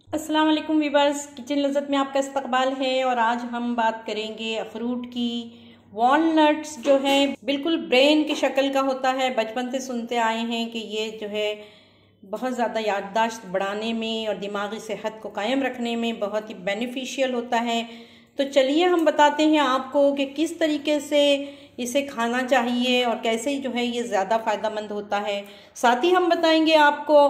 अस्सलाम वालेकुम viewers, kitchen लज़्ज़त में आपका इस्तकबाल है। और आज हम बात करेंगे अखरूट की। वॉलनट्स जो है बिल्कुल ब्रेन की शक्ल का होता है। बचपन से सुनते आए हैं कि ये जो है बहुत ज़्यादा याददाश्त बढ़ाने में और दिमागी सेहत को कायम रखने में बहुत ही बेनिफिशियल होता है। तो चलिए हम बताते हैं आपको कि किस तरीके से इसे खाना चाहिए और कैसे जो है ये ज़्यादा फ़ायदेमंद होता है। साथ ही हम बताएंगे आपको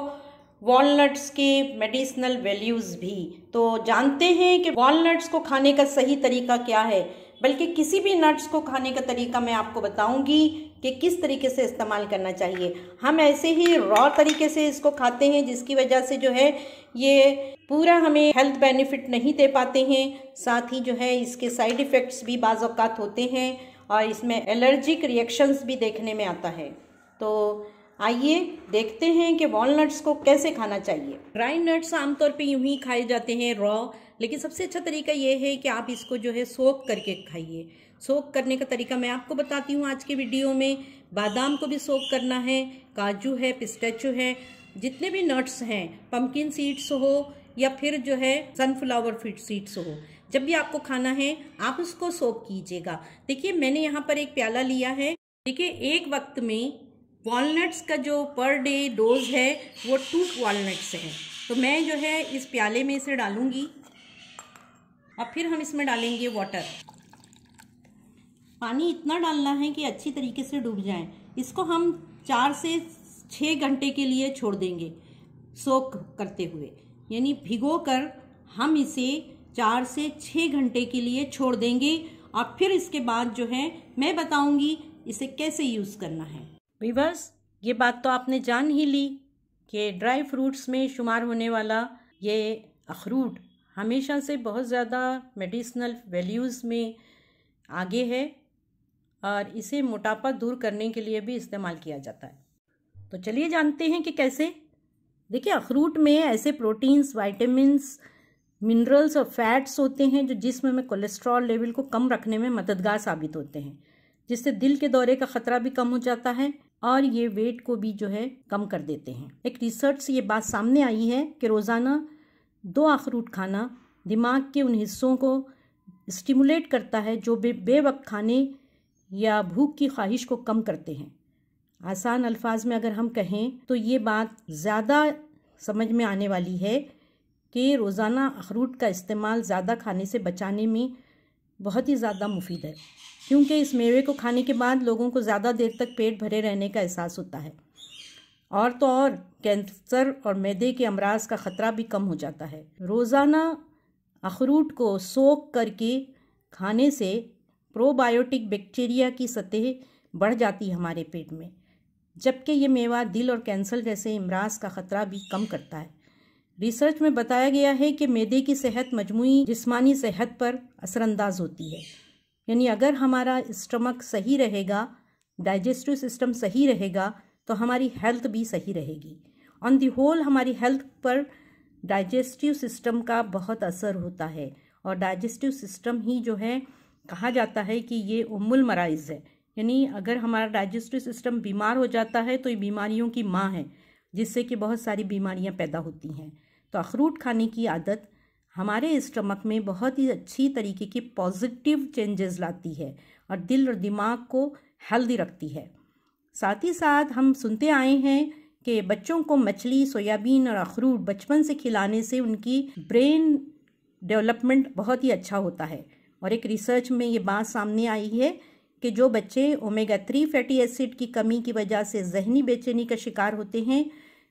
वॉलनट्स के मेडिसिनल वैल्यूज़ भी। तो जानते हैं कि वॉलनट्स को खाने का सही तरीका क्या है, बल्कि किसी भी नट्स को खाने का तरीका मैं आपको बताऊंगी कि किस तरीके से इस्तेमाल करना चाहिए। हम ऐसे ही रॉ तरीके से इसको खाते हैं, जिसकी वजह से जो है ये पूरा हमें हेल्थ बेनिफिट नहीं दे पाते हैं। साथ ही जो है इसके साइड इफ़ेक्ट्स भी बाज़ औक़ात होते हैं और इसमें एलर्जिक रिएक्शंस भी देखने में आता है। तो आइए देखते हैं कि वॉलनट्स को कैसे खाना चाहिए। ड्राई नट्स आमतौर पे यूं ही खाए जाते हैं रॉ, लेकिन सबसे अच्छा तरीका ये है कि आप इसको जो है सोक करके खाइए। सोक करने का तरीका मैं आपको बताती हूँ आज के वीडियो में। बादाम को भी सोक करना है, काजू है, पिस्ताचियो है, जितने भी नट्स हैं, पम्पकिन सीड्स हो या फिर जो है सनफ्लावर सीड्स हो, जब भी आपको खाना है आप उसको सोक कीजिएगा। देखिए मैंने यहाँ पर एक प्याला लिया है। देखिए एक वक्त में वॉलनट्स का जो पर डे डोज है वो 2 वॉलनट्स है। तो मैं जो है इस प्याले में इसे डालूंगी और फिर हम इसमें डालेंगे वाटर। पानी इतना डालना है कि अच्छी तरीके से डूब जाए। इसको हम 4 से 6 घंटे के लिए छोड़ देंगे सोक करते हुए, यानी भिगो कर हम इसे 4 से 6 घंटे के लिए छोड़ देंगे। और फिर इसके बाद जो है मैं बताऊंगी इसे कैसे यूज़ करना है। वीवर्स, ये बात तो आपने जान ही ली कि ड्राई फ्रूट्स में शुमार होने वाला ये अखरूट हमेशा से बहुत ज़्यादा मेडिसिनल वैल्यूज़ में आगे है और इसे मोटापा दूर करने के लिए भी इस्तेमाल किया जाता है। तो चलिए जानते हैं कि कैसे। देखिए अखरूट में ऐसे प्रोटीन्स, वाइटामिन्स, मिनरल्स और फैट्स होते हैं जो जिस्म में कोलेस्ट्रॉल लेवल को कम रखने में मददगार साबित होते हैं, जिससे दिल के दौरे का खतरा भी कम हो जाता है और ये वेट को भी जो है कम कर देते हैं। एक रिसर्च से ये बात सामने आई है कि रोज़ाना 2 अखरूट खाना दिमाग के उन हिस्सों को स्टिमुलेट करता है जो बेवक्त खाने या भूख की ख्वाहिश को कम करते हैं। आसान अल्फाज में अगर हम कहें तो ये बात ज़्यादा समझ में आने वाली है कि रोज़ाना अखरूट का इस्तेमाल ज़्यादा खाने से बचाने में बहुत ही ज़्यादा मुफीद है, क्योंकि इस मेवे को खाने के बाद लोगों को ज़्यादा देर तक पेट भरे रहने का एहसास होता है और तो और कैंसर और मैदे के अमराज का ख़तरा भी कम हो जाता है। रोज़ाना अखरूट को सोक करके खाने से प्रोबायोटिक बैक्टीरिया की सतह बढ़ जाती है हमारे पेट में, जबकि ये मेवा दिल और कैंसर जैसे अमराज का ख़तरा भी कम करता है। रिसर्च में बताया गया है कि मैदे की सेहत मजमूई जिस्मानी सेहत पर असरअंदाज होती है, यानी अगर हमारा स्टमक सही रहेगा, डाइजेस्टिव सिस्टम सही रहेगा, तो हमारी हेल्थ भी सही रहेगी। ऑन द होल हमारी हेल्थ पर डाइजेस्टिव सिस्टम का बहुत असर होता है और डाइजेस्टिव सिस्टम ही जो है कहा जाता है कि ये उम्मुल मराइज़ है, यानी अगर हमारा डाइजेस्टिव सिस्टम बीमार हो जाता है तो ये बीमारियों की माँ है, जिससे कि बहुत सारी बीमारियाँ पैदा होती हैं। तो अखरूट खाने की आदत हमारे स्टमक में बहुत ही अच्छी तरीके की पॉजिटिव चेंजेस लाती है और दिल और दिमाग को हेल्दी रखती है। साथ ही साथ हम सुनते आए हैं कि बच्चों को मछली, सोयाबीन और अखरूट बचपन से खिलाने से उनकी ब्रेन डेवलपमेंट बहुत ही अच्छा होता है। और एक रिसर्च में ये बात सामने आई है कि जो बच्चे ओमेगा 3 फैटी एसिड की कमी की वजह से जहनी बेचैनी का शिकार होते हैं,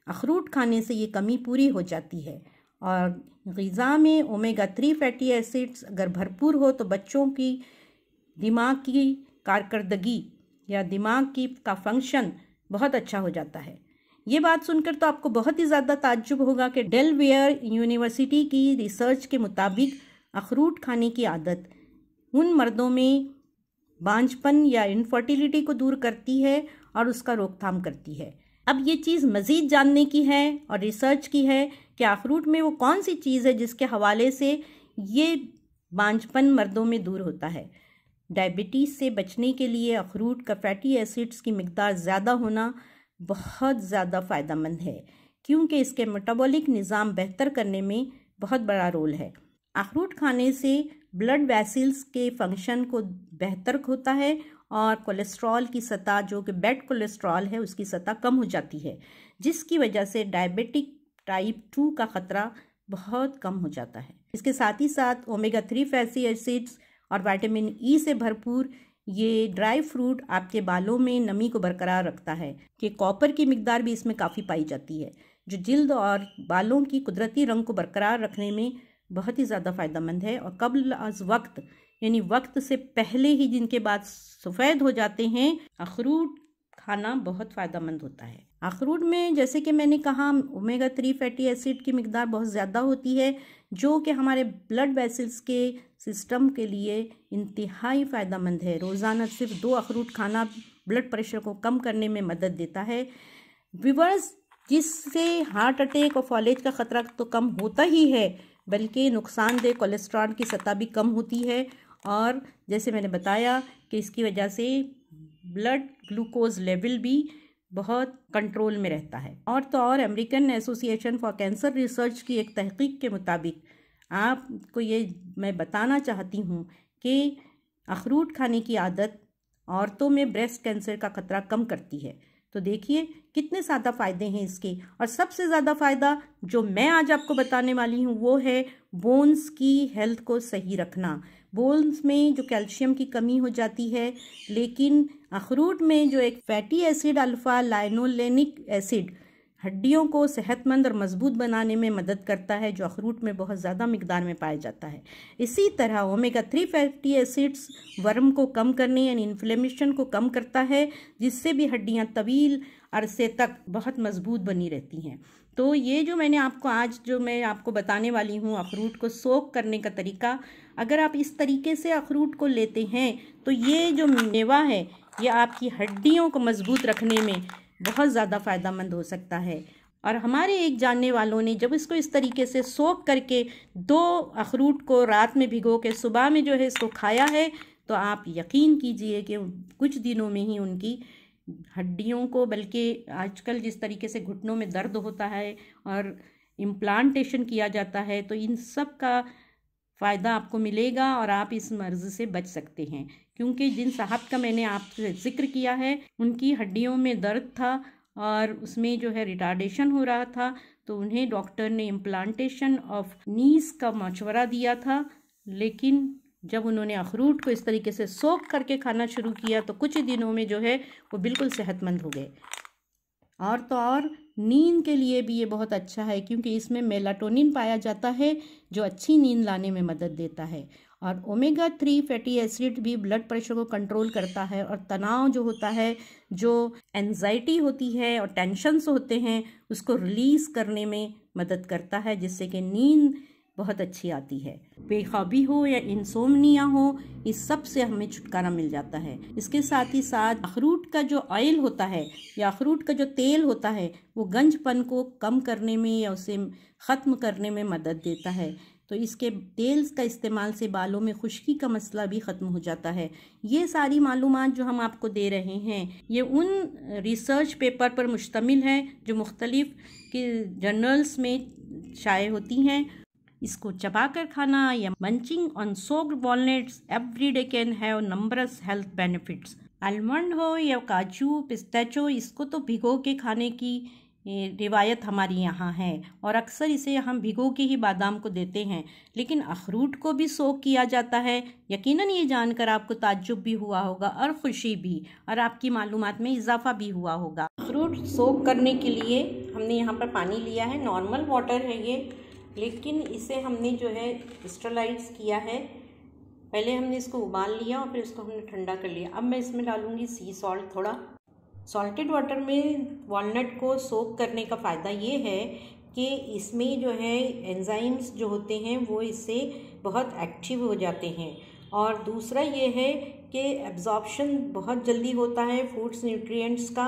अखरूट खाने से ये कमी पूरी हो जाती है। और ग़िज़ा में ओमेगा 3 फैटी एसिड्स अगर भरपूर हो तो बच्चों की दिमाग की कारकर्दगी या दिमाग का फंक्शन बहुत अच्छा हो जाता है। ये बात सुनकर तो आपको बहुत ही ज़्यादा ताज्जुब होगा कि डेलवेयर यूनिवर्सिटी की रिसर्च के मुताबिक अखरूट खाने की आदत उन मर्दों में बांझपन या इनफर्टिलिटी को दूर करती है और उसका रोकथाम करती है। अब ये चीज़ मज़ीद जानने की है और रिसर्च की है कि अखरूट में वो कौन सी चीज़ है जिसके हवाले से ये बांझपन मर्दों में दूर होता है। डायबिटीज़ से बचने के लिए अखरूट का फैटी एसिड्स की मिकदार ज़्यादा होना बहुत ज़्यादा फ़ायदेमंद है, क्योंकि इसके मेटाबॉलिक निज़ाम बेहतर करने में बहुत बड़ा रोल है। अखरोट खाने से ब्लड वेसल्स के फंक्शन को बेहतर होता है और कोलेस्ट्रॉल की सतह, जो कि बैड कोलेस्ट्रॉल है, उसकी सतह कम हो जाती है, जिसकी वजह से डायबिटिक टाइप 2 का खतरा बहुत कम हो जाता है। इसके साथ ही साथ ओमेगा 3 फैटी एसिड्स और विटामिन ई से भरपूर ये ड्राई फ्रूट आपके बालों में नमी को बरकरार रखता है कि कॉपर की मिकदार भी इसमें काफ़ी पाई जाती है, जो जिल्द और बालों की कुदरती रंग को बरकरार रखने में बहुत ही ज़्यादा फ़ायदेमंद है। और कब्ल अज़ वक्त, यानी वक्त से पहले ही जिनके बाल सफ़ेद हो जाते हैं, अखरूट खाना बहुत फ़ायदेमंद होता है। अखरूट में जैसे कि मैंने कहा ओमेगा 3 फैटी एसिड की मिकदार बहुत ज़्यादा होती है, जो कि हमारे ब्लड वेसल्स के सिस्टम के लिए इंतहाई फ़ायदेमंद है। रोज़ाना सिर्फ 2 अखरूट खाना ब्लड प्रेशर को कम करने में मदद देता है व्यूअर्स, जिससे हार्ट अटैक और फॉलेज का ख़तरा तो कम होता ही है, बल्कि नुकसानदेह कोलेस्ट्रॉल की सतह भी कम होती है। और जैसे मैंने बताया कि इसकी वजह से ब्लड ग्लूकोज लेवल भी बहुत कंट्रोल में रहता है। और तो और American association for cancer research की एक तहकीक के मुताबिक आपको ये मैं बताना चाहती हूँ कि अखरूट खाने की आदत औरतों में ब्रेस्ट कैंसर का खतरा कम करती है। तो देखिए कितने ज़्यादा फ़ायदे हैं इसके। और सबसे ज़्यादा फ़ायदा जो मैं आज आपको बताने वाली हूँ वो है बोन्स की हेल्थ को सही रखना। बोन्स में जो कैल्शियम की कमी हो जाती है, लेकिन अखरूट में जो एक fatty acid alpha linolenic acid हड्डियों को सेहतमंद और मजबूत बनाने में मदद करता है, जो अखरूट में बहुत ज़्यादा मिकदार में पाया जाता है। इसी तरह ओमेगा 3 फैटी एसिड्स वर्म को कम करने यानी इन्फ्लेमेशन को कम करता है, जिससे भी हड्डियाँ तवील अरसे तक बहुत मजबूत बनी रहती हैं। तो ये जो मैंने आपको आज जो मैं आपको बताने वाली हूँ अखरूट को सोक करने का तरीका, अगर आप इस तरीके से अखरूट को लेते हैं तो ये जो मेवा है ये आपकी हड्डियों को मजबूत रखने में बहुत ज़्यादा फ़ायदेमंद हो सकता है। और हमारे एक जानने वालों ने जब इसको इस तरीके से सोक करके 2 अखरूट को रात में भिगो के सुबह में जो है इसको खाया है, तो आप यकीन कीजिए कि कुछ दिनों में ही उनकी हड्डियों को, बल्कि आजकल जिस तरीके से घुटनों में दर्द होता है और इम्प्लांटेशन किया जाता है, तो इन सब का फ़ायदा आपको मिलेगा और आप इस मर्ज़ से बच सकते हैं। क्योंकि जिन साहब का मैंने आपसे ज़िक्र किया है उनकी हड्डियों में दर्द था और उसमें जो है रिटार्डेशन हो रहा था, तो उन्हें डॉक्टर ने इम्प्लांटेशन ऑफ नीज़ का मशवरा दिया था। लेकिन जब उन्होंने अखरूट को इस तरीके से सोक करके खाना शुरू किया तो कुछ ही दिनों में जो है वो बिल्कुल सेहतमंद हो गए। और तो और नींद के लिए भी ये बहुत अच्छा है, क्योंकि इसमें मेलाटोनिन पाया जाता है जो अच्छी नींद लाने में मदद देता है। और ओमेगा 3 फैटी एसिड भी ब्लड प्रेशर को कंट्रोल करता है और तनाव जो होता है, जो एंजाइटी होती है और टेंशन्स होते हैं, उसको रिलीज़ करने में मदद करता है, जिससे कि नींद बहुत अच्छी आती है। बेख्वाबी हो या इंसोम्निया हो, इस सब से हमें छुटकारा मिल जाता है। इसके साथ ही साथ अखरूट का जो ऑयल होता है या अखरूट का जो तेल होता है वो गंजपन को कम करने में या उसे ख़त्म करने में मदद देता है। तो इसके तेल का इस्तेमाल से बालों में खुश्की का मसला भी ख़त्म हो जाता है। ये सारी मालूमात जो हम आपको दे रहे हैं ये उन रिसर्च पेपर पर मुश्तमिल है जो मुख्तलिफ के जर्नल्स में शाये होती हैं। इसको चबाकर खाना या munching on soaked walnuts every day can have numbers health benefits. Almond हो या काजू, पिस्ताचो, इसको तो भिगो के खाने की रिवायत हमारी यहाँ है और अक्सर इसे हम भिगो के ही बादाम को देते हैं, लेकिन अखरूट को भी सोक किया जाता है। यकीनन ये जानकर आपको ताज्जुब भी हुआ होगा और ख़ुशी भी, और आपकी मालूमात में इजाफा भी हुआ होगा। अखरूट सोक करने के लिए हमने यहाँ पर पानी लिया है, नॉर्मल वाटर है ये, लेकिन इसे हमने जो है स्टरलाइज किया है। पहले हमने इसको उबाल लिया और फिर इसको हमने ठंडा कर लिया। अब मैं इसमें डालूँगी सी सॉल्ट थोड़ा। सॉल्टेड वाटर में वॉलनट को सोक करने का फ़ायदा ये है कि इसमें जो है एंजाइम्स जो होते हैं वो इससे बहुत एक्टिव हो जाते हैं, और दूसरा ये है कि एब्जॉर्प्शन बहुत जल्दी होता है फूड्स न्यूट्रिएंट्स का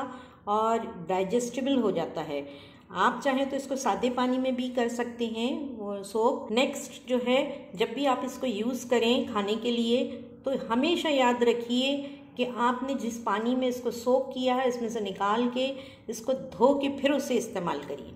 और डाइजेस्टिबल हो जाता है। आप चाहें तो इसको सादे पानी में भी कर सकते हैं वो सोक। नेक्स्ट जो है, जब भी आप इसको यूज़ करें खाने के लिए तो हमेशा याद रखिए कि आपने जिस पानी में इसको सोक किया है इसमें से निकाल के इसको धो के फिर उसे इस्तेमाल करिए।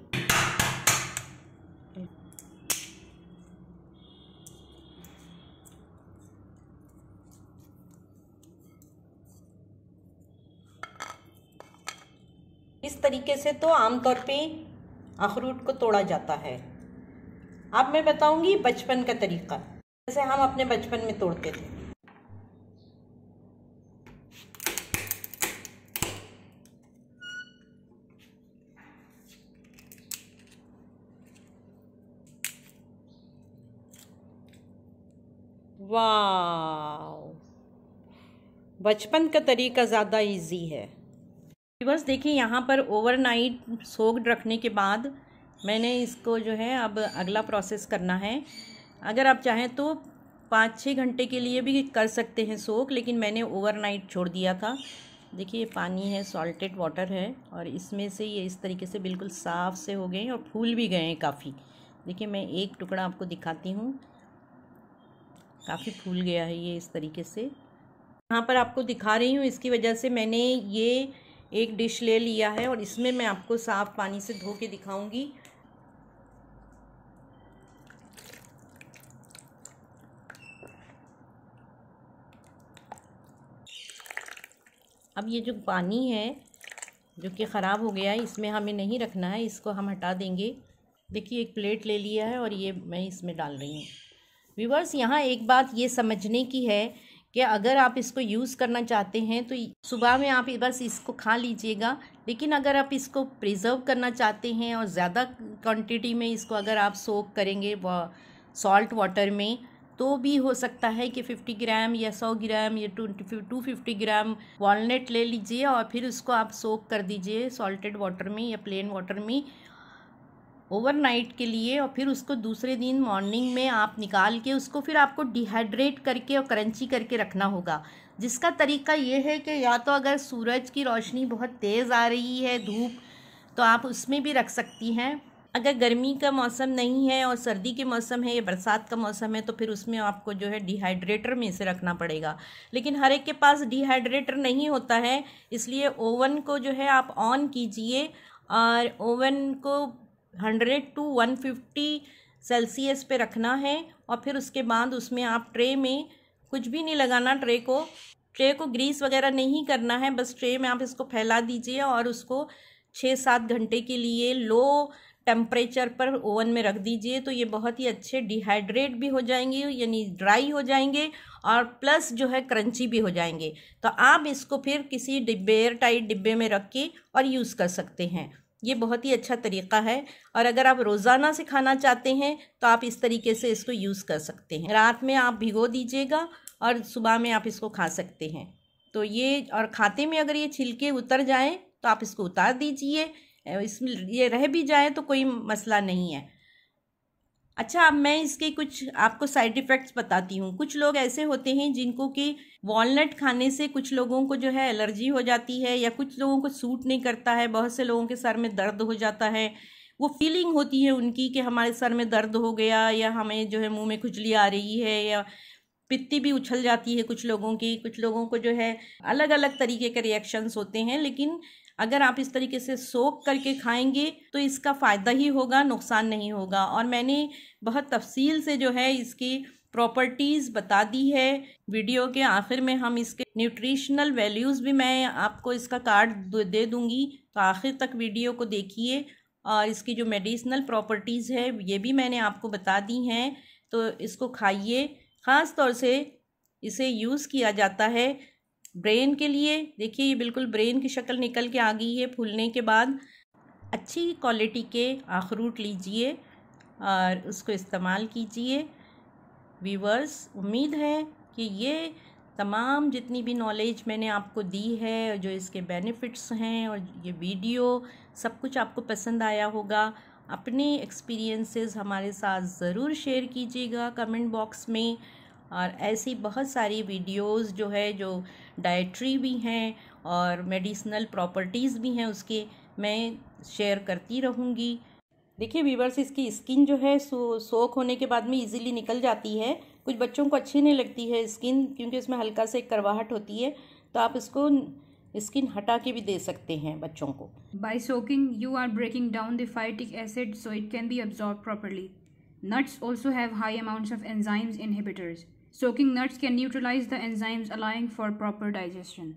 तरीके से तो आमतौर पे अखरोट को तोड़ा जाता है। अब मैं बताऊंगी बचपन का तरीका, जैसे हम अपने बचपन में तोड़ते थे। वाह, बचपन का तरीका ज़्यादा इजी है। बस देखिए, यहाँ पर ओवरनाइट सोक्ड रखने के बाद मैंने इसको जो है अब अगला प्रोसेस करना है। अगर आप चाहें तो 5-6 घंटे के लिए भी कर सकते हैं सोक, लेकिन मैंने ओवरनाइट छोड़ दिया था। देखिए ये पानी है, सॉल्टेड वाटर है, और इसमें से ये इस तरीके से बिल्कुल साफ़ से हो गए हैं और फूल भी गए हैं काफ़ी। देखिए मैं एक टुकड़ा आपको दिखाती हूँ, काफ़ी फूल गया है ये इस तरीके से। यहाँ पर आपको दिखा रही हूँ, इसकी वजह से मैंने ये एक डिश ले लिया है और इसमें मैं आपको साफ़ पानी से धो के दिखाऊंगी। अब ये जो पानी है जो कि ख़राब हो गया है, इसमें हमें नहीं रखना है, इसको हम हटा देंगे। देखिए एक प्लेट ले लिया है और ये मैं इसमें डाल रही हूँ। व्यूअर्स, यहाँ एक बात ये समझने की है कि अगर आप इसको यूज़ करना चाहते हैं तो सुबह में आप बस इसको खा लीजिएगा, लेकिन अगर आप इसको प्रिज़र्व करना चाहते हैं और ज़्यादा क्वांटिटी में इसको अगर आप सोक करेंगे सॉल्ट वाटर में, तो भी हो सकता है कि 50 ग्राम या 100 ग्राम या 250 ग्राम वॉलनट ले लीजिए और फिर उसको आप सोक कर दीजिए सॉल्टेड वाटर में या प्लेन वाटर में ओवरनाइट के लिए, और फिर उसको दूसरे दिन मॉर्निंग में आप निकाल के उसको फिर आपको डिहाइड्रेट करके और क्रंची करके रखना होगा। जिसका तरीका ये है कि या तो अगर सूरज की रोशनी बहुत तेज़ आ रही है, धूप, तो आप उसमें भी रख सकती हैं। अगर गर्मी का मौसम नहीं है और सर्दी के मौसम है या बरसात का मौसम है तो फिर उसमें आपको जो है डिहाइड्रेटर में इसे रखना पड़ेगा। लेकिन हर एक के पास डिहाइड्रेटर नहीं होता है, इसलिए ओवन को जो है आप ऑन कीजिए और ओवन को 100 to 150 सेल्सियस पे रखना है, और फिर उसके बाद उसमें आप ट्रे में कुछ भी नहीं लगाना, ट्रे को ग्रीस वगैरह नहीं करना है, बस ट्रे में आप इसको फैला दीजिए और उसको 6-7 घंटे के लिए लो टेम्परेचर पर ओवन में रख दीजिए। तो ये बहुत ही अच्छे डिहाइड्रेट भी हो जाएंगे, यानी ड्राई हो जाएंगे, और प्लस जो है क्रंची भी हो जाएंगे। तो आप इसको फिर किसी डिब्बे, एयर टाइट डिब्बे में रख के और यूज़ कर सकते हैं। ये बहुत ही अच्छा तरीका है, और अगर आप रोज़ाना से खाना चाहते हैं तो आप इस तरीके से इसको यूज़ कर सकते हैं। रात में आप भिगो दीजिएगा और सुबह में आप इसको खा सकते हैं। तो ये, और खाते में अगर ये छिलके उतर जाएं तो आप इसको उतार दीजिए, इसमें ये रह भी जाए तो कोई मसला नहीं है। अच्छा, अब मैं इसके कुछ आपको साइड इफ़ेक्ट्स बताती हूँ। कुछ लोग ऐसे होते हैं जिनको कि वॉलनट खाने से कुछ लोगों को जो है एलर्जी हो जाती है, या कुछ लोगों को सूट नहीं करता है, बहुत से लोगों के सर में दर्द हो जाता है, वो फीलिंग होती है उनकी कि हमारे सर में दर्द हो गया, या हमें जो है मुंह में खुजली आ रही है, या पित्ती भी उछल जाती है कुछ लोगों की। कुछ लोगों को जो है अलग अलग तरीके के रिएक्शंस होते हैं, लेकिन अगर आप इस तरीके से सोक करके खाएंगे तो इसका फ़ायदा ही होगा, नुकसान नहीं होगा। और मैंने बहुत तफसील से जो है इसकी प्रॉपर्टीज़ बता दी है। वीडियो के आखिर में हम इसके न्यूट्रिशनल वैल्यूज़ भी मैं आपको इसका कार्ड दे दूँगी, तो आखिर तक वीडियो को देखिए। और इसकी जो मेडिसिनल प्रॉपर्टीज़ है ये भी मैंने आपको बता दी हैं, तो इसको खाइए। ख़ास तौर से इसे यूज़ किया जाता है ब्रेन के लिए। देखिए ये बिल्कुल ब्रेन की शक्ल निकल के आ गई है फूलने के बाद। अच्छी क्वालिटी के अखरोट लीजिए और उसको इस्तेमाल कीजिए। व्यूअर्स, उम्मीद है कि ये तमाम जितनी भी नॉलेज मैंने आपको दी है, जो इसके बेनिफिट्स हैं, और ये वीडियो सब कुछ आपको पसंद आया होगा। अपने एक्सपीरियंसेस हमारे साथ ज़रूर शेयर कीजिएगा कमेंट बॉक्स में। और ऐसी बहुत सारी वीडियोस जो है, जो डाइट्री भी हैं और मेडिसिनल प्रॉपर्टीज़ भी हैं, उसके मैं शेयर करती रहूँगी। देखिए व्यूअर्स, इसकी स्किन जो है सोक होने के बाद में इजीली निकल जाती है। कुछ बच्चों को अच्छी नहीं लगती है स्किन, क्योंकि इसमें हल्का से करवाहट होती है, तो आप इसको स्किन हटा के भी दे सकते हैं बच्चों को। By soaking, you are breaking down the phytic acid so it can be absorbed properly. Nuts also have high amounts of enzymes inhibitors. Soaking nuts can neutralize the enzymes, allowing for proper digestion.